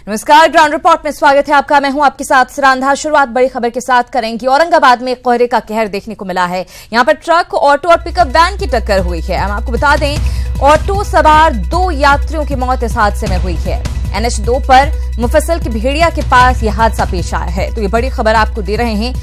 नमस्कार, ground report में स्वागत है आपका। मैं हूं आपके साथ सिरांधा। शुरुआत बड़ी खबर के साथ करेंगे। औरंगाबाद में कोहरे का कहर देखने को मिला है। यहां पर ट्रक, ऑटो और पिकअप वैन की टक्कर हुई है। हम आपको बता दें, ऑटो सवार 2 यात्रियों की मौत इस हादसे में हुई है। NH2 पर मुफस्सिल की भेड़िया के पास यह हादसा पेश आया है। तो ये बड़ी खबर आपको दे रहे हैं।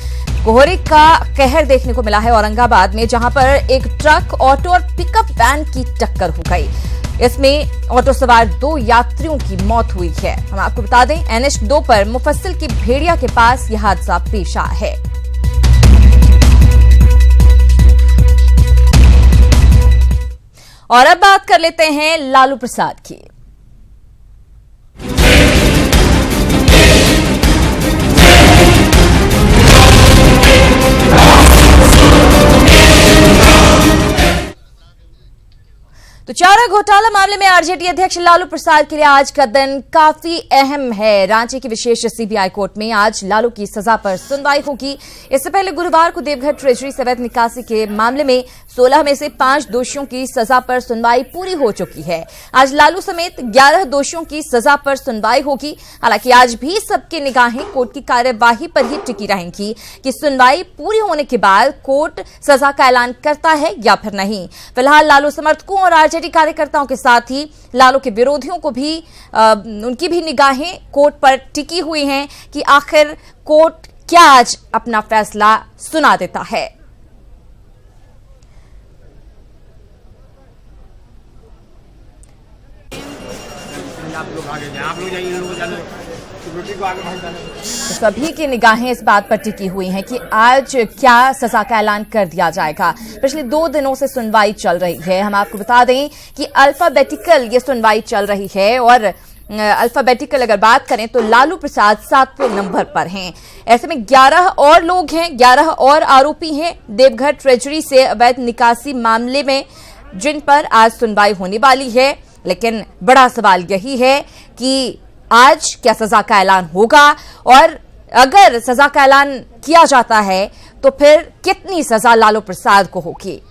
कोहरे का कहर देखने को मिला है औरंगाबाद में, जहां पर एक ट्रक, ऑटो और पिकअप वैन की टक्कर हो गई। इसमें ऑटो सवार 2 यात्रियों की मौत हुई है। हम आपको बता दें, NH2 पर मुफस्सिल की भेड़िया के पास यह हादसा पेश आया है। और अब बात कर लेते हैं लालू प्रसाद की। तो चारा घोटाला मामले में आरजेडी अध्यक्ष लालू प्रसाद के लिए आज का दिन काफी अहम है। रांची की विशेष सीबीआई कोर्ट में आज लालू की सजा पर सुनवाई होगी। इससे पहले गुरुवार को देवघर ट्रेजरी से अवैध निकासी के मामले में 16 में से 5 दोषियों की सजा पर सुनवाई पूरी हो चुकी है। आज लालू समेत 11 दोषियों की सजा पर सुनवाई होगी। हालांकि आज भी सबकी निगाहें कोर्ट की कार्यवाही पर ही टिकी रहेंगी कि सुनवाई पूरी होने के बाद कोर्ट सजा का ऐलान करता है या फिर नहीं। फिलहाल लालू समर्थकों और आरजेडी कार्यकर्ताओं के साथ ही लालू के विरोधियों को भी उनकी भी निगाहें कोर्ट पर टिकी हुई हैं कि आखिर कोर्ट क्या आज अपना फैसला सुना देता है। आप लोग आगे जाए, आप लोग जाइए, इन लोगों जाने सिक्योरिटी को आगे भाग जाने। सभी की निगाहें इस बात पर टिकी हुई हैं कि आज क्या सजा का ऐलान कर दिया जाएगा। पिछले 2 दिनों से सुनवाई चल रही है। हम आपको बता दें कि अल्फाबेटिकल ये सुनवाई चल रही है और अल्फाबेटिकल अगर बात करें तो लालू प्रसाद 7वें नंबर पर हैं। ऐसे में 11 और लोग हैं, 11 और आरोपी हैं देवघर ट्रेजरी से अवैध निकासी मामले में, जिन पर आज सुनवाई होने वाली है। लेकिन बड़ा सवाल यही है कि आज क्या सजा का ऐलान होगा, और अगर सजा का ऐलान किया जाता है तो फिर कितनी सजा लालू प्रसाद को होगी।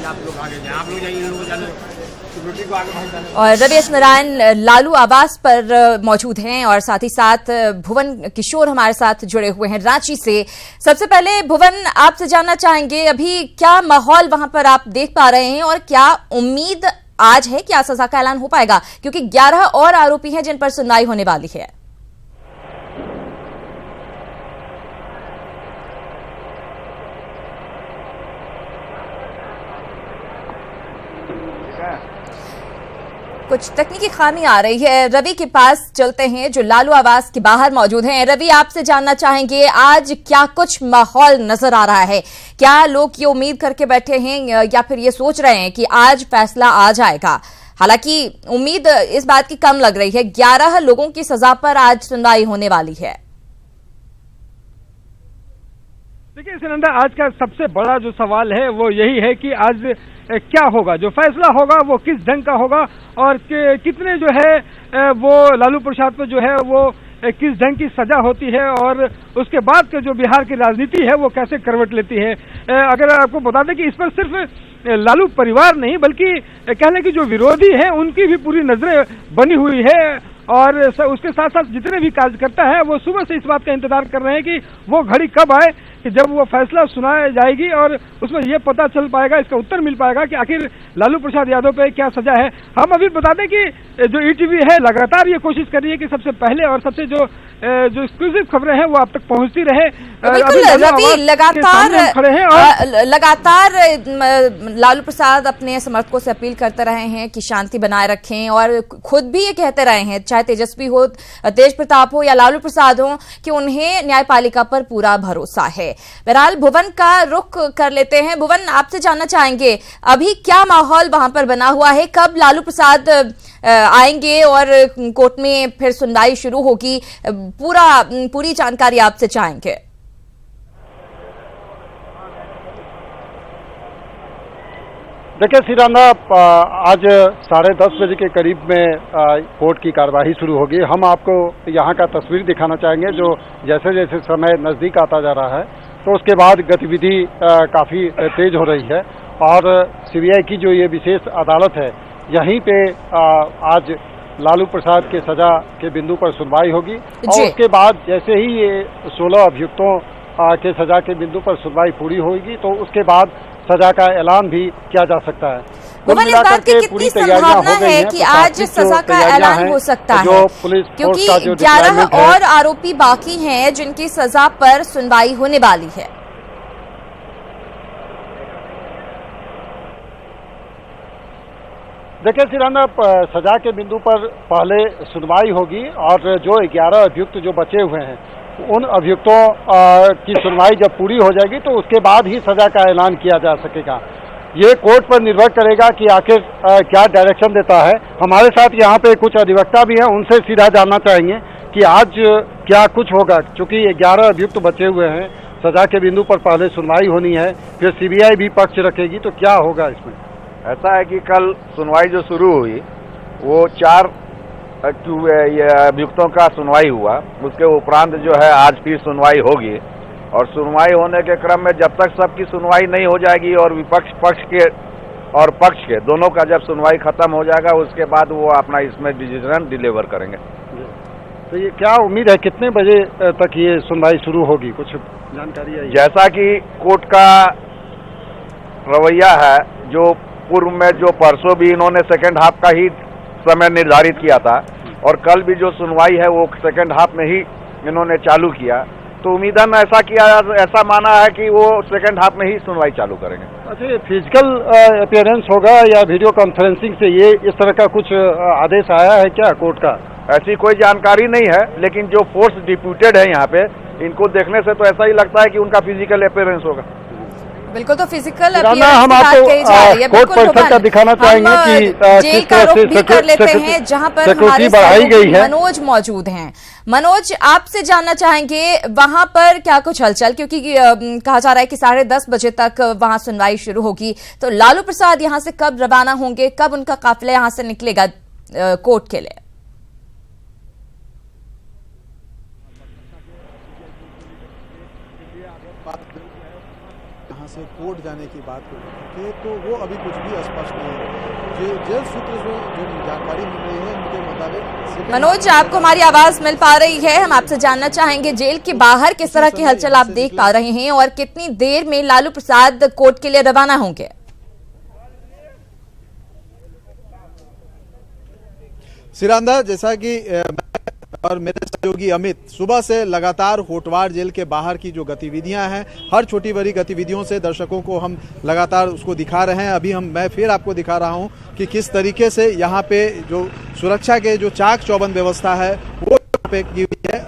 आप लोग आगे जाए, आप लोग जाइए, इन लोगों जाने सिक्योरिटी को आगे भाग जाने। और रमेश नारायण लालू आवास पर मौजूद हैं और साथ ही साथ भुवन किशोर हमारे साथ जुड़े हुए हैं रांची से। सबसे पहले भुवन, आपसे जानना चाहेंगे अभी क्या माहौल वहां पर आप देख पा रहे हैं और क्या उम्मीद आज है क्या सजा का ऐलान हो पाएगा, क्योंकि 11 और आरोपी हैं जिन पर सुनवाई होने वाली है। कुछ तकनीकी खामी आ रही है। रवि के पास चलते हैं जो लालू आवास के बाहर मौजूद हैं। रवि, आपसे जानना चाहेंगे आज क्या कुछ माहौल नजर आ रहा है? क्या लोग ये उम्मीद करके बैठे हैं या फिर ये सोच रहे हैं कि आज फैसला आ जाएगा? हालांकि उम्मीद इस बात की कम लग रही है। 11 लोगों की सजा पर आज सुनवाई होने वाली है। देखिए सुनंदा, आज का सबसे बड़ा जो सवाल है वो यही है कि आज क्या होगा, जो फैसला होगा वो किस ढंग का होगा और कितने जो है वो लालू प्रसाद को जो है वो किस ढंग की सजा होती है और उसके बाद के जो बिहार की राजनीति है वो कैसे करवट लेती है। अगर आपको बता दें कि इस पर सिर्फ लालू परिवार नहीं बल्कि कह लें कि जो विरोधी है उनकी भी पूरी नजरें बनी हुई है और उसके साथ साथ जितने भी कार्यकर्ता है वो सुबह से इस बात का इंतजार कर रहे हैं कि वो घड़ी कब आए कि जब वो फैसला सुनाया जाएगी और उसमें ये पता चल पाएगा, इसका उत्तर मिल पाएगा कि आखिर लालू प्रसाद यादव पे क्या सजा है। हम अभी बता दें कि जो ईटीवी है लगातार ये कोशिश कर रही है कि सबसे पहले और सबसे जो एक्सक्लूसिव खबरें हैं वो आप तक पहुंचती रहे। बिल्कुल रवि, लगातार लालू प्रसाद अपने समर्थकों से अपील करते रहे हैं कि शांति बनाए रखें और खुद भी ये कहते रहे हैं, चाहे तेजस्वी हो, तेज प्रताप हो या लालू प्रसाद हो, कि उन्हें न्यायपालिका पर पूरा भरोसा है। बहरहाल भुवन का रुख कर लेते हैं। भुवन, आपसे जानना चाहेंगे अभी क्या माहौल वहां पर बना हुआ है? कब लालू प्रसाद आएंगे और कोर्ट में फिर सुनवाई शुरू होगी? पूरी जानकारी आपसे चाहेंगे। देखिए सिराना, आज 10:30 बजे के करीब में कोर्ट की कार्यवाही शुरू होगी। हम आपको यहाँ का तस्वीर दिखाना चाहेंगे जो जैसे जैसे समय नज़दीक आता जा रहा है तो उसके बाद गतिविधि काफ़ी तेज हो रही है और सीबीआई की जो ये विशेष अदालत है यहीं पे आज लालू प्रसाद के सजा के बिंदु पर सुनवाई होगी और उसके बाद जैसे ही ये 16 अभियुक्तों के सजा के बिंदु पर सुनवाई पूरी होगी तो उसके बाद सजा का ऐलान भी किया जा सकता है। कुल मिलाकर के कितनी संभावना है कि आज सजा का ऐलान हो सकता है, क्योंकि 11 और आरोपी बाकी हैं जिनकी सजा पर सुनवाई होने वाली है। देखिए सिराना, सजा के बिंदु पर पहले सुनवाई होगी और जो 11 अभियुक्त जो बचे हुए हैं उन अभियुक्तों की सुनवाई जब पूरी हो जाएगी तो उसके बाद ही सजा का ऐलान किया जा सकेगा। ये कोर्ट पर निर्भर करेगा कि आखिर क्या डायरेक्शन देता है। हमारे साथ यहाँ पे कुछ अधिवक्ता भी हैं, उनसे सीधा जानना चाहेंगे कि आज क्या कुछ होगा, क्योंकि 11 अभियुक्त बचे हुए हैं। सजा के बिंदु पर पहले सुनवाई होनी है, फिर सीबीआई भी पक्ष रखेगी, तो क्या होगा इसमें? ऐसा है कि कल सुनवाई जो शुरू हुई वो 4 अभियुक्तों का सुनवाई हुआ, उसके उपरांत जो है आज फिर सुनवाई होगी और सुनवाई होने के क्रम में जब तक सबकी सुनवाई नहीं हो जाएगी और विपक्ष पक्ष के और पक्ष के दोनों का जब सुनवाई खत्म हो जाएगा उसके बाद वो अपना इसमें डिसीजन डिलीवर करेंगे। तो ये क्या उम्मीद है, कितने बजे तक ये सुनवाई शुरू होगी, कुछ जानकारी है? जैसा कि कोर्ट का रवैया है, जो पूर्व में जो परसों भी इन्होंने सेकेंड हाफ का ही समय निर्धारित किया था और कल भी जो सुनवाई है वो सेकेंड हाफ में ही इन्होंने चालू किया, तो उम्मीदन ऐसा माना है कि वो सेकेंड हाफ में ही सुनवाई चालू करेंगे। अच्छा, ये फिजिकल अपीयरेंस होगा या वीडियो कॉन्फ्रेंसिंग से, ये इस तरह का कुछ आदेश आया है क्या कोर्ट का? ऐसी कोई जानकारी नहीं है, लेकिन जो फोर्स डिप्यूटेड है यहाँ पे, इनको देखने से तो ऐसा ही लगता है कि उनका फिजिकल अपीयरेंस होगा। बिल्कुल, तो फिजिकल हम आपको कोर्ट परिसर का दिखाना चाहेंगे कि जेल का रुख भी कर लेते हैं जहां पर हमारे बढ़ाई गई है। मनोज मौजूद हैं। मनोज, आपसे जानना चाहेंगे वहां पर क्या कुछ हलचल, क्योंकि कहा जा रहा है कि 10:30 बजे तक वहां सुनवाई शुरू होगी, तो लालू प्रसाद यहां से कब रवाना होंगे, कब उनका काफिला यहां से निकलेगा कोर्ट के लिए? यहाँ से कोर्ट जाने की बात को लेकर तो वो अभी कुछ भी स्पष्ट नहीं है। जेल सूत्र जो जानकारी मिल रही है उनके मुताबिक। मनोज, आपको हमारी आवाज मिल पा रही है? हम आपसे जानना चाहेंगे जेल के बाहर किस तरह की हलचल आप देख पा रहे हैं और कितनी देर में लालू प्रसाद कोर्ट के लिए रवाना होंगे? सिरांदा, जैसा कि और मेरे सहयोगी अमित सुबह से लगातार होटवार जेल के बाहर की जो गतिविधियां हैं, हर छोटी बड़ी गतिविधियों से दर्शकों को हम लगातार उसको दिखा रहे हैं। अभी मैं फिर आपको दिखा रहा हूं कि किस तरीके से यहाँ पे जो सुरक्षा के जो चाक चौबंद व्यवस्था है वो पे की हुई है।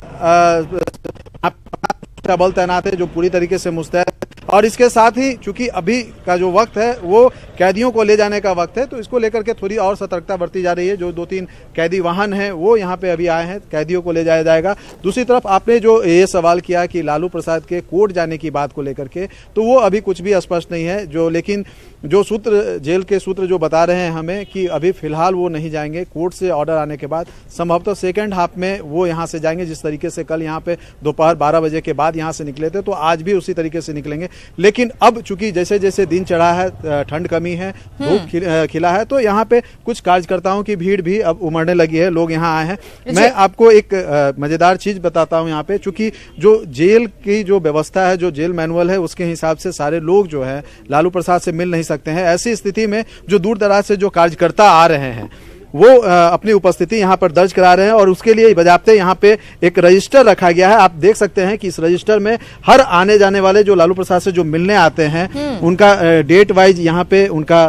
बल तैनात है जो पूरी तरीके से मुस्तैद, और इसके साथ ही चूंकि अभी का जो वक्त है वो कैदियों को ले जाने का वक्त है, तो इसको लेकर के थोड़ी और सतर्कता बरती जा रही है। जो 2-3 कैदी वाहन हैं वो यहाँ पे अभी आए हैं, कैदियों को ले जाया जाएगा। दूसरी तरफ आपने जो ये सवाल किया कि लालू प्रसाद के कोर्ट जाने की बात को लेकर के, तो वो अभी कुछ भी स्पष्ट नहीं है। लेकिन जो सूत्र, जेल के सूत्र जो बता रहे हैं हमें कि अभी फिलहाल वो नहीं जाएंगे। कोर्ट से ऑर्डर आने के बाद संभवतः सेकेंड हाफ में वो यहाँ से जाएंगे। जिस तरीके से कल यहाँ पे दोपहर 12 बजे के बाद यहाँ से निकले थे, तो आज भी उसी तरीके से निकलेंगे। लेकिन अब चूंकि जैसे जैसे दिन चढ़ा है, ठंड कमी है, धूप खिला है, तो यहाँ पे कुछ कार्यकर्ताओं की भीड़ भी अब उमड़ने लगी है। लोग यहाँ आए हैं। मैं आपको एक मजेदार चीज बताता हूँ यहाँ पे, चूंकि जो जेल की जो व्यवस्था है, जो जेल मैनुअल है, उसके हिसाब से सारे लोग जो है लालू प्रसाद से मिल नहीं सकते हैं। ऐसी स्थिति में जो दूर दराज से जो कार्यकर्ता आ रहे हैं वो अपनी उपस्थिति यहाँ पर दर्ज करा रहे हैं और उसके लिए बजाते यहाँ पे एक रजिस्टर रखा गया है। आप देख सकते हैं कि इस रजिस्टर में हर आने जाने वाले जो लालू प्रसाद से जो मिलने आते हैं उनका डेट वाइज यहाँ पे उनका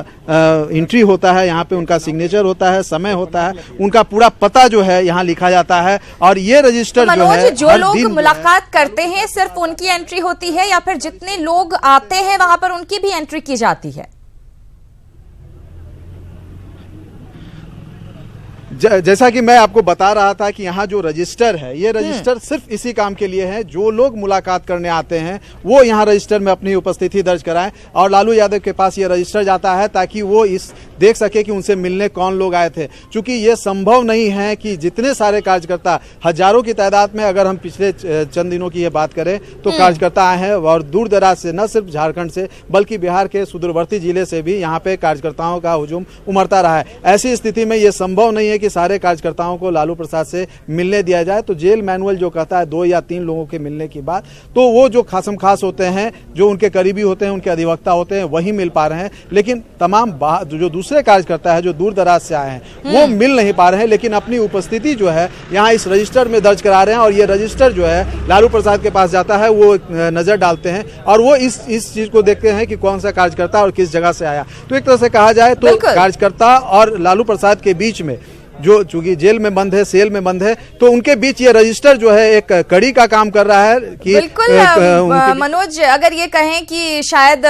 एंट्री होता है, यहाँ पे उनका सिग्नेचर होता है, समय होता है, उनका पूरा पता जो है यहाँ लिखा जाता है। और ये रजिस्टर जो है, जो लोग मुलाकात करते हैं सिर्फ उनकी एंट्री होती है या फिर जितने लोग आते हैं वहां पर उनकी भी एंट्री की जाती है? जैसा कि मैं आपको बता रहा था कि यहाँ जो रजिस्टर है, ये रजिस्टर सिर्फ इसी काम के लिए है, जो लोग मुलाकात करने आते हैं वो यहाँ रजिस्टर में अपनी उपस्थिति दर्ज कराएं और लालू यादव के पास ये रजिस्टर जाता है ताकि वो इस देख सके कि उनसे मिलने कौन लोग आए थे। क्योंकि ये संभव नहीं है कि जितने सारे कार्यकर्ता, हजारों की तादाद में अगर हम पिछले चंद दिनों की ये बात करें तो कार्यकर्ता आए हैं और दूर दराज से, न सिर्फ झारखंड से बल्कि बिहार के सुदूरवर्ती जिले से भी यहाँ पे कार्यकर्ताओं का हुजूम उमड़ता रहा है। ऐसी स्थिति में ये संभव नहीं है कि सारे कार्यकर्ताओं को लालू प्रसाद से मिलने दिया जाए। तो जेल मैनुअल जो कहता है 2 या 3 लोगों के मिलने की बात, तो वो जो खासम खास होते हैं, जो उनके करीबी होते हैं, उनके अधिवक्ता होते हैं, वही मिल पा रहे हैं। लेकिन तमाम जो दूसरे कार्यकर्ता है जो दूर दराज से आए हैं वो मिल नहीं पा रहे हैं, लेकिन अपनी उपस्थिति जो है यहाँ इस रजिस्टर में दर्ज करा रहे हैं। और ये रजिस्टर जो है लालू प्रसाद के पास जाता है, वो नजर डालते हैं और वो इस चीज को देखते हैं कि कौन सा कार्यकर्ता और किस जगह से आया। तो एक तरह से कहा जाए तो कार्यकर्ता और लालू प्रसाद के बीच में, जो चूंकि जेल में बंद है, सेल में बंद है, तो उनके बीच ये रजिस्टर जो है एक कड़ी का काम कर रहा है कि बिल्कुल मनोज, अगर ये कहें कि शायद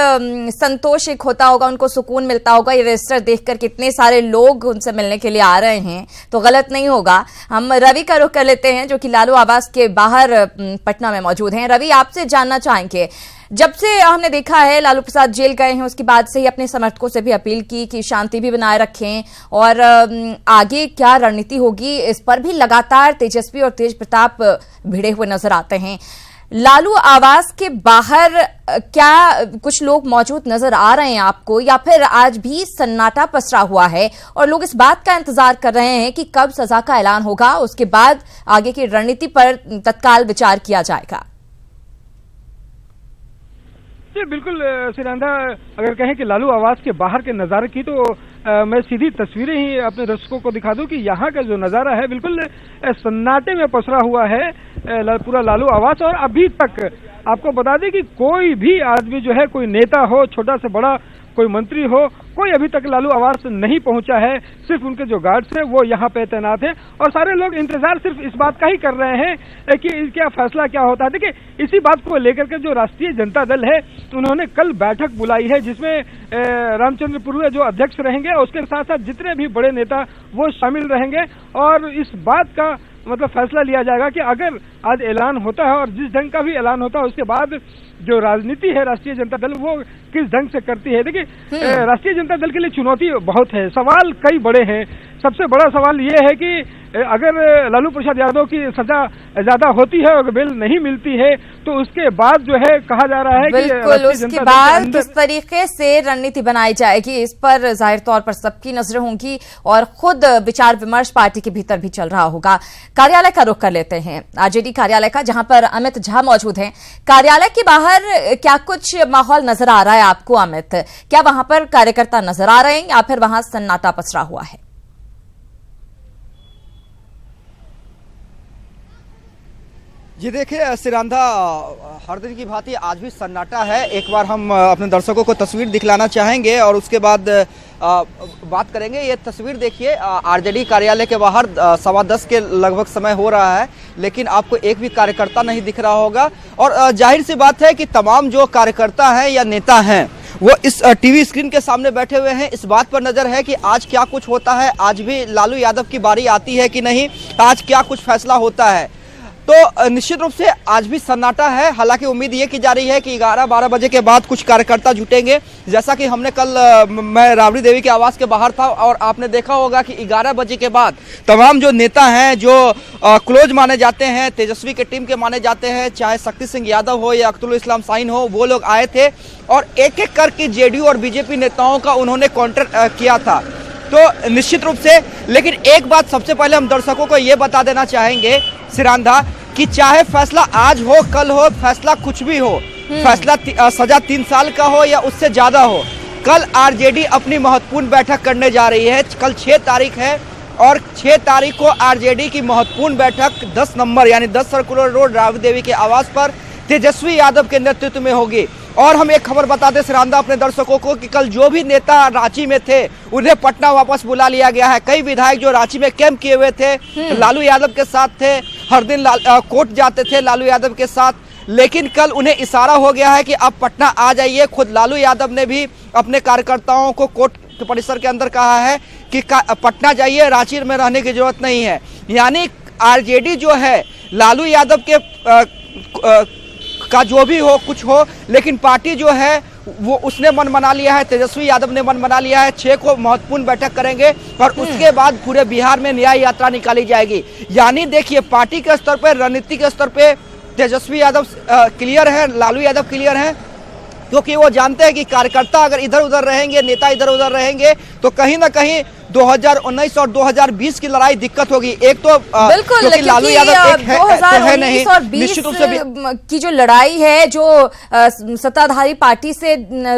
संतोष एक होता होगा, उनको सुकून मिलता होगा ये रजिस्टर देखकर कितने सारे लोग उनसे मिलने के लिए आ रहे हैं, तो गलत नहीं होगा। हम रवि का रुख कर लेते हैं जो कि लालू आवास के बाहर पटना में मौजूद हैं। रवि, आपसे जानना चाहेंगे, जब से हमने देखा है लालू प्रसाद जेल गए हैं उसके बाद से ही अपने समर्थकों से भी अपील की कि शांति भी बनाए रखें और आगे क्या रणनीति होगी इस पर भी लगातार तेजस्वी और तेज प्रताप भिड़े हुए नजर आते हैं। लालू आवास के बाहर क्या कुछ लोग मौजूद नजर आ रहे हैं आपको, या फिर आज भी सन्नाटा पसरा हुआ है और लोग इस बात का इंतजार कर रहे हैं कि कब सजा का ऐलान होगा, उसके बाद आगे की रणनीति पर तत्काल विचार किया जाएगा? जी बिल्कुल सिरांधा, अगर कहें कि लालू आवास के बाहर के नज़ारे की तो मैं सीधी तस्वीरें ही अपने दर्शकों को दिखा दूं कि यहाँ का जो नज़ारा है बिल्कुल सन्नाटे में पसरा हुआ है पूरा लालू आवास। और अभी तक आपको बता दें कि कोई भी आदमी जो है, कोई नेता हो, छोटा से बड़ा, कोई मंत्री हो, कोई अभी तक लालू आवास नहीं पहुंचा है। सिर्फ उनके जो गार्ड्स हैं वो यहाँ पे तैनात हैं और सारे लोग इंतजार सिर्फ इस बात का ही कर रहे हैं कि क्या फैसला क्या होता है। देखिए, इसी बात को लेकर के जो राष्ट्रीय जनता दल है उन्होंने कल बैठक बुलाई है जिसमें रामचंद्र पुरुवे जो अध्यक्ष रहेंगे, उसके साथ साथ जितने भी बड़े नेता वो शामिल रहेंगे और इस बात का मतलब फैसला लिया जाएगा कि अगर आज ऐलान होता है और जिस ढंग का भी ऐलान होता है उसके बाद जो राजनीति है राष्ट्रीय जनता दल वो किस ढंग से करती है। देखिए, राष्ट्रीय जनता दल के लिए चुनौती बहुत है, सवाल कई बड़े हैं। सबसे बड़ा सवाल ये है कि अगर लालू प्रसाद यादव की सजा ज्यादा होती है और बेल नहीं मिलती है तो उसके बाद जो है कहा जा रहा है बिल्कुल उसके बाद किस तरीके से रणनीति बनाई जाएगी इस पर जाहिर तौर पर सबकी नजरें होंगी और खुद विचार विमर्श पार्टी के भीतर भी चल रहा होगा। कार्यालय का रुख कर लेते हैं, आरजेडी कार्यालय का, जहां पर अमित झा मौजूद हैं। कार्यालय के बाहर क्या कुछ माहौल नजर आ रहा है आपको अमित? क्या वहां पर कार्यकर्ता नजर आ रहे हैं या फिर वहां सन्नाटा पसरा हुआ है? जी देखिए सिरांधा, हर दिन की भांति आज भी सन्नाटा है। एक बार हम अपने दर्शकों को तस्वीर दिखलाना चाहेंगे और उसके बाद बात करेंगे। ये तस्वीर देखिए, आरजेडी कार्यालय के बाहर 10:15 के लगभग समय हो रहा है, लेकिन आपको एक भी कार्यकर्ता नहीं दिख रहा होगा। और जाहिर सी बात है कि तमाम जो कार्यकर्ता हैं या नेता हैं वो इस टीवी स्क्रीन के सामने बैठे हुए हैं। इस बात पर नजर है कि आज क्या कुछ होता है, आज भी लालू यादव की बारी आती है कि नहीं, आज क्या कुछ फैसला होता है। तो निश्चित रूप से आज भी सन्नाटा है। हालांकि उम्मीद ये की जा रही है कि 11-12 बजे के बाद कुछ कार्यकर्ता जुटेंगे। जैसा कि हमने कल मैं राबड़ी देवी के आवास के बाहर था और आपने देखा होगा कि 11 बजे के बाद तमाम जो नेता हैं, जो क्लोज माने जाते हैं, तेजस्वी के टीम के माने जाते हैं, चाहे शक्ति सिंह यादव हो या अख्तरुल इस्लाम शाहीन हो, वो लोग आए थे और एक एक करके जेडीयू और बीजेपी नेताओं का उन्होंने काउंटर किया था। तो निश्चित रूप से, लेकिन एक बात सबसे पहले हम दर्शकों को ये बता देना चाहेंगे सिरांधा कि चाहे फैसला आज हो, कल हो, फैसला कुछ भी हो, फैसला सजा 3 साल का हो या उससे ज्यादा हो, कल आरजेडी अपनी महत्वपूर्ण बैठक करने जा रही है। कल 6 तारीख है और 6 तारीख को आरजेडी की महत्वपूर्ण बैठक 10 नंबर यानी 10 सर्कुलर रोड राबड़ी देवी के आवास पर तेजस्वी यादव के नेतृत्व में होगी। और हम एक खबर बता दें सिरांधा अपने दर्शकों को कि कल जो भी नेता रांची में थे उन्हें पटना वापस बुला लिया गया है। कई विधायक जो रांची में कैंप किए हुए थे, लालू यादव के साथ थे, हर दिन कोर्ट जाते थे लालू यादव के साथ, लेकिन कल उन्हें इशारा हो गया है कि आप पटना आ जाइए। खुद लालू यादव ने भी अपने कार्यकर्ताओं को कोर्ट कोर्ट परिसर के अंदर कहा है कि पटना जाइए, रांची में रहने की जरूरत नहीं है। यानी आरजेडी जो है लालू यादव के का जो भी हो कुछ हो, लेकिन पार्टी जो है वो उसने मन बना लिया है, तेजस्वी यादव ने मन बना लिया है। 6 को महत्वपूर्ण बैठक करेंगे और उसके बाद पूरे बिहार में न्याय यात्रा निकाली जाएगी। यानी देखिए पार्टी के स्तर पर, रणनीति के स्तर पे तेजस्वी यादव क्लियर है, लालू यादव क्लियर है, क्योंकि वो जानते हैं कि कार्यकर्ता अगर इधर उधर रहेंगे, नेता इधर उधर रहेंगे तो कहीं ना कहीं 2019 और 2020 की लड़ाई दिक्कत होगी। एक तो बिल्कुल, लालू यादव एक है नहीं, और 20 की जो लड़ाई है, जो सत्ताधारी पार्टी से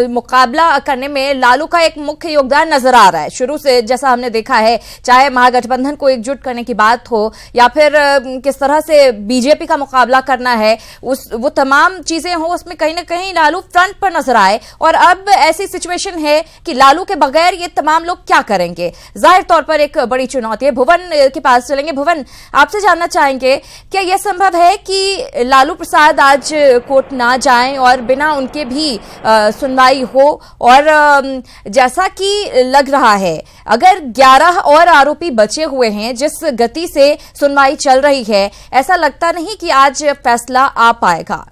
मुकाबला करने में लालू का एक मुख्य योगदान नजर आ रहा है। शुरू से जैसा हमने देखा है, चाहे महागठबंधन को एकजुट करने की बात हो या फिर किस तरह से बीजेपी का मुकाबला करना है, वो तमाम चीजें हो, उसमें कहीं ना कहीं लालू फ्रंट पर नजर आए। और अब ऐसी सिचुएशन है कि लालू के बगैर ये तमाम लोग क्या करेंगे, जाहिर तौर पर एक बड़ी चुनौती है। भुवन के पास चलेंगे। भुवन, आपसे जानना चाहेंगे, क्या यह संभव है कि लालू प्रसाद आज कोर्ट ना जाएं और बिना उनके भी सुनवाई हो? और जैसा कि लग रहा है, अगर 11 और आरोपी बचे हुए हैं, जिस गति से सुनवाई चल रही है, ऐसा लगता नहीं कि आज फैसला आ पाएगा।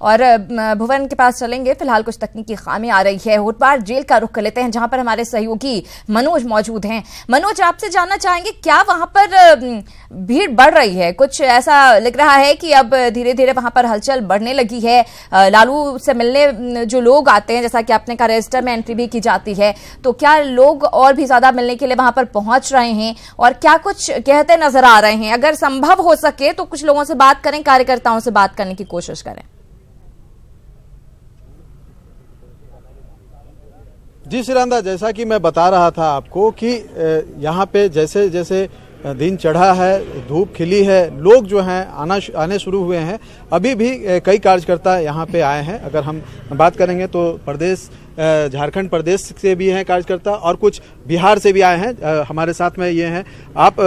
और भुवन के पास चलेंगे। फिलहाल कुछ तकनीकी खामी आ रही है। होटवार जेल का रुख कर लेते हैं, जहां पर हमारे सहयोगी मनोज मौजूद हैं। मनोज, आपसे जानना चाहेंगे, क्या वहां पर भीड़ बढ़ रही है? कुछ ऐसा लग रहा है कि अब धीरे धीरे वहां पर हलचल बढ़ने लगी है। लालू से मिलने जो लोग आते हैं, जैसा कि आपने कहा रजिस्टर में एंट्री भी की जाती है, तो क्या लोग और भी ज्यादा मिलने के लिए वहां पर पहुंच रहे हैं और क्या कुछ कहते नजर आ रहे हैं? अगर संभव हो सके तो कुछ लोगों से बात करें, कार्यकर्ताओं से बात करने की कोशिश करें। जी सिरांदा, जैसा कि मैं बता रहा था आपको कि यहाँ पे जैसे जैसे दिन चढ़ा है, धूप खिली है, लोग जो हैं आने शुरू हुए हैं। अभी भी कई कार्यकर्ता यहाँ पे आए हैं। अगर हम बात करेंगे तो प्रदेश, झारखंड प्रदेश से भी हैं कार्यकर्ता और कुछ बिहार से भी आए हैं। हमारे साथ में ये हैं। आप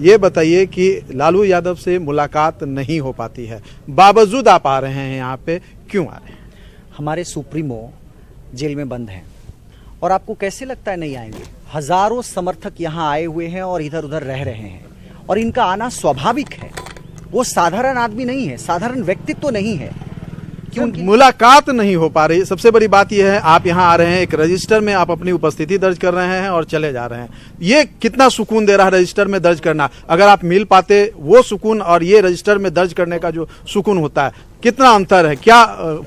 ये बताइए कि लालू यादव से मुलाकात नहीं हो पाती है, बावजूद आप आ रहे हैं यहाँ पे, क्यों आ रहे हैं? हमारे सुप्रीमो जेल में बंद हैं और आपको कैसे लगता है नहीं आएंगे? हजारों समर्थक यहाँ आए हुए हैं और इधर उधर रह रहे हैं और इनका आना स्वाभाविक है। वो साधारण आदमी नहीं है, साधारण व्यक्तित्व तो नहीं है। क्यों मुलाकात नहीं हो पा रही? सबसे बड़ी बात यह है, आप यहाँ आ रहे हैं, एक रजिस्टर में आप अपनी उपस्थिति दर्ज कर रहे हैं और चले जा रहे हैं। ये कितना सुकून दे रहा है रजिस्टर में दर्ज करना? अगर आप मिल पाते वो सुकून और ये रजिस्टर में दर्ज करने का जो सुकून होता है, कितना अंतर है? क्या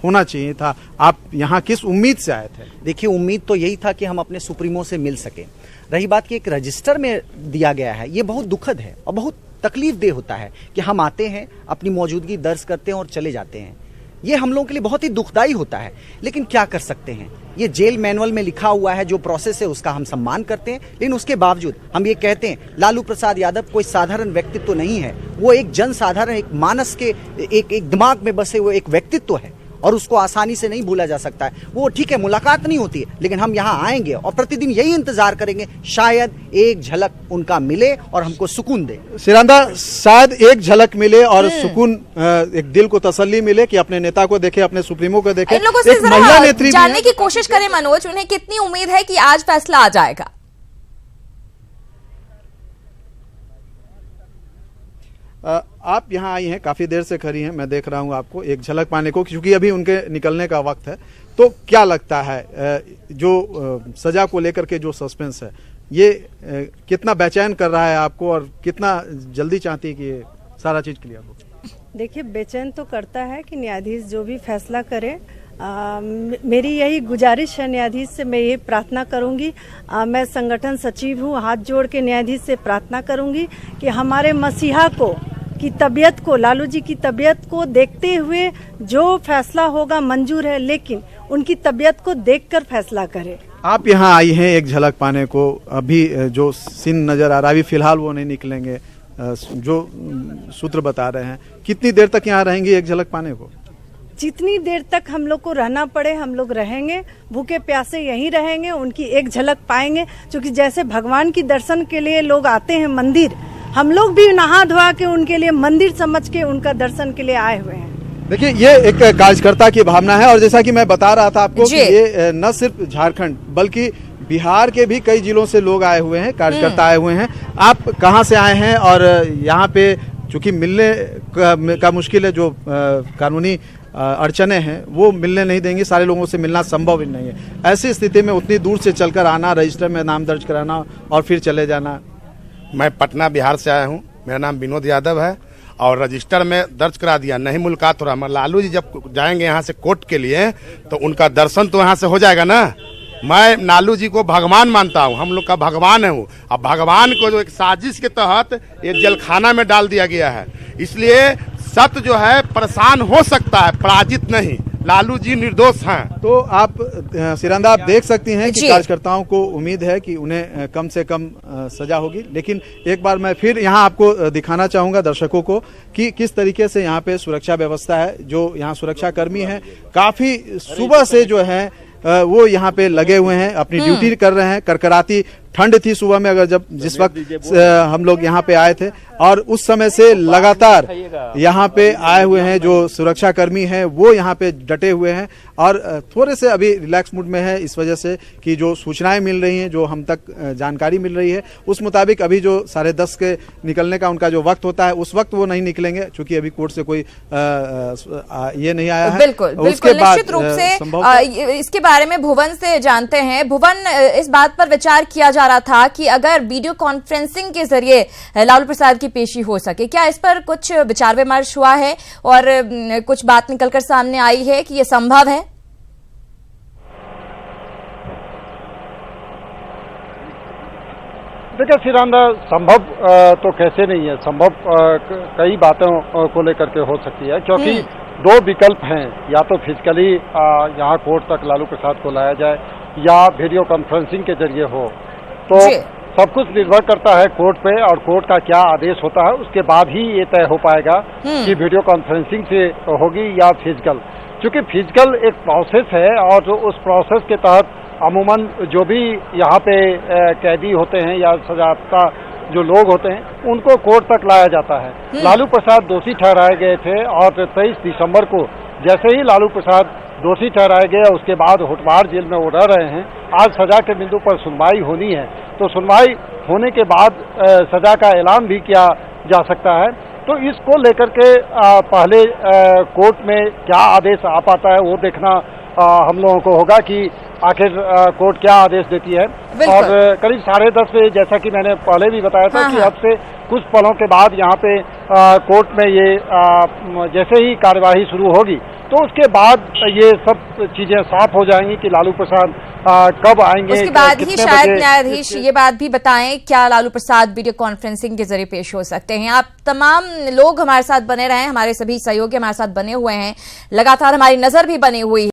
होना चाहिए था? आप यहाँ किस उम्मीद से आए थे? देखिए, उम्मीद तो यही था कि हम अपने सुप्रीमो से मिल सके। रही बात कि एक रजिस्टर में दिया गया है, ये बहुत दुखद है और बहुत तकलीफ देह होता है कि हम आते हैं, अपनी मौजूदगी दर्ज करते हैं और चले जाते हैं। ये हम लोगों के लिए बहुत ही दुखदाई होता है, लेकिन क्या कर सकते हैं? ये जेल मैनुअल में लिखा हुआ है, जो प्रोसेस है उसका हम सम्मान करते हैं, लेकिन उसके बावजूद हम ये कहते हैं लालू प्रसाद यादव कोई साधारण व्यक्तित्व तो नहीं है। वो एक जनसाधारण, एक मानस के एक दिमाग में बसे हुए एक व्यक्तित्व है और उसको आसानी से नहीं भूला जा सकता है। वो ठीक है, मुलाकात नहीं होती है, लेकिन हम यहाँ आएंगे और प्रतिदिन यही इंतजार करेंगे, शायद एक झलक उनका मिले और हमको सुकून दे। सिरांदा, शायद एक झलक मिले और सुकून, एक दिल को तसल्ली मिले कि अपने नेता को देखे, अपने सुप्रीमो को देखे। इन लोगों से महिला नेत्री जानने की कोशिश करें मनोज, उन्हें कितनी उम्मीद है कि आज फैसला आ जाएगा? आप यहाँ आई हैं, काफी देर से खड़ी हैं, मैं देख रहा हूँ आपको, एक झलक पाने को, क्योंकि अभी उनके निकलने का वक्त है। तो क्या लगता है, जो सजा को लेकर के जो सस्पेंस है, ये कितना बेचैन कर रहा है आपको और कितना जल्दी चाहती है कि ये सारा चीज क्लियर हो? देखिए, बेचैन तो करता है कि न्यायाधीश जो भी फैसला करे। मेरी यही गुजारिश है न्यायाधीश से, मैं ये प्रार्थना करूंगी, मैं संगठन सचिव हूँ, हाथ जोड़ के न्यायाधीश से प्रार्थना करूंगी कि हमारे मसीहा को की तबीयत को, लालू जी की तबीयत को देखते हुए जो फैसला होगा मंजूर है, लेकिन उनकी तबीयत को देखकर फैसला करे। आप यहाँ आई हैं एक झलक पाने को, अभी जो सीन नजर आ रहा है, अभी फिलहाल वो नहीं निकलेंगे, जो सूत्र बता रहे हैं। कितनी देर तक यहाँ रहेंगी एक झलक पाने को? जितनी देर तक हम लोग को रहना पड़े हम लोग रहेंगे, भूखे प्यासे यहीं रहेंगे, उनकी एक झलक पाएंगे। क्योंकि जैसे भगवान की दर्शन के लिए लोग आते हैं मंदिर, हम लोग भी नहा धोआ के उनके लिए मंदिर समझ के उनका दर्शन के लिए आए हुए हैं। देखिए, ये एक कार्यकर्ता की भावना है और जैसा कि मैं बता रहा था आपको कि ये न सिर्फ झारखंड बल्कि बिहार के भी कई जिलों से लोग आए हुए हैं, कार्यकर्ता आए हुए हैं। आप कहाँ से आए हैं? और यहाँ पे चूंकि मिलने का मुश्किल है, जो कानूनी अड़चने हैं वो मिलने नहीं देंगे, सारे लोगों से मिलना संभव ही नहीं है। ऐसी स्थिति में उतनी दूर से चलकर आना, रजिस्टर में नाम दर्ज कराना और फिर चले जाना। मैं पटना बिहार से आया हूँ, मेरा नाम विनोद यादव है और रजिस्टर में दर्ज करा दिया, नहीं मुलाकात हो रहा। लालू जी जब जाएंगे यहाँ से कोर्ट के लिए तो उनका दर्शन तो यहाँ से हो जाएगा ना। मैं लालू जी को भगवान मानता हूँ, हम लोग का भगवान है वो। अब भगवान को जो एक साजिश के तहत ये जलखाना में डाल दिया गया है, इसलिए सत्य जो है परेशान हो सकता है, पराजित नहीं। लालू जी निर्दोष हैं। तो आप सिरंदा, आप देख सकती हैं कि कार्यकर्ताओं को उम्मीद है कि उन्हें कम से कम सजा होगी। लेकिन एक बार मैं फिर यहाँ आपको दिखाना चाहूंगा दर्शकों को कि किस तरीके से यहाँ पे सुरक्षा व्यवस्था है। जो यहाँ सुरक्षा कर्मी हैं काफी सुबह से जो है वो यहाँ पे लगे हुए हैं, अपनी ड्यूटी कर रहे हैं। करकराती ठंड थी सुबह में, अगर जिस वक्त हम लोग यहाँ पे आए थे, और उस समय से लगातार यहाँ पे आए हुए हैं जो सुरक्षा कर्मी हैं वो यहाँ पे डटे हुए हैं और थोड़े से अभी रिलैक्स मूड में है, इस वजह से कि जो सूचनाएं मिल रही हैं, जो हम तक जानकारी मिल रही है उस मुताबिक अभी जो 10:30 के निकलने का उनका जो वक्त होता है उस वक्त वो नहीं निकलेंगे, क्योंकि अभी कोर्ट से कोई ये नहीं आया है। बिल्कुल निश्चित रूप से इसके बारे में भुवन से जानते हैं। भुवन, इस बात पर विचार किया जा रहा था कि अगर वीडियो कॉन्फ्रेंसिंग के जरिए लालू प्रसाद की पेशी हो सके, क्या इस पर कुछ विचार विमर्श हुआ है और कुछ बात निकलकर सामने आई है कि यह संभव है? देखिए सिरांदा, संभव तो कैसे नहीं है, संभव कई बातों को लेकर के हो सकती है, क्योंकि दो विकल्प हैं। या तो फिजिकली यहाँ कोर्ट तक लालू प्रसाद को लाया जाए या वीडियो कॉन्फ्रेंसिंग के जरिए हो। तो सब कुछ निर्भर करता है कोर्ट पे, और कोर्ट का क्या आदेश होता है उसके बाद ही ये तय हो पाएगा कि वीडियो कॉन्फ्रेंसिंग से होगी या फिजिकल। क्योंकि फिजिकल एक प्रोसेस है और उस प्रोसेस के तहत अमूमन जो भी यहाँ पे कैदी होते हैं या सजायाफ्ता जो लोग होते हैं उनको कोर्ट तक लाया जाता है। लालू प्रसाद दोषी ठहराए गए थे और 23 दिसंबर को जैसे ही लालू प्रसाद दोषी ठहराए गए, उसके बाद होटवार जेल में वो रह रहे हैं। आज सजा के बिंदु पर सुनवाई होनी है, तो सुनवाई होने के बाद सजा का ऐलान भी किया जा सकता है। तो इसको लेकर के पहले कोर्ट में क्या आदेश आ पाता है वो देखना हम लोगों को होगा कि आखिर कोर्ट क्या आदेश देती है। और करीब 10:30 बजे, जैसा कि मैंने पहले भी बताया था कि अब से कुछ पलों के बाद यहाँ पे कोर्ट में ये जैसे ही कार्यवाही शुरू होगी तो उसके बाद ये सब चीजें साफ हो जाएंगी कि लालू प्रसाद कब आएंगे। उसके बाद ही शायद न्यायाधीश ये बात भी बताएं क्या लालू प्रसाद वीडियो कॉन्फ्रेंसिंग के जरिए पेश हो सकते हैं। आप तमाम लोग हमारे साथ बने रहे, हमारे सभी सहयोगी हमारे साथ बने हुए हैं, लगातार हमारी नजर भी बनी हुई है।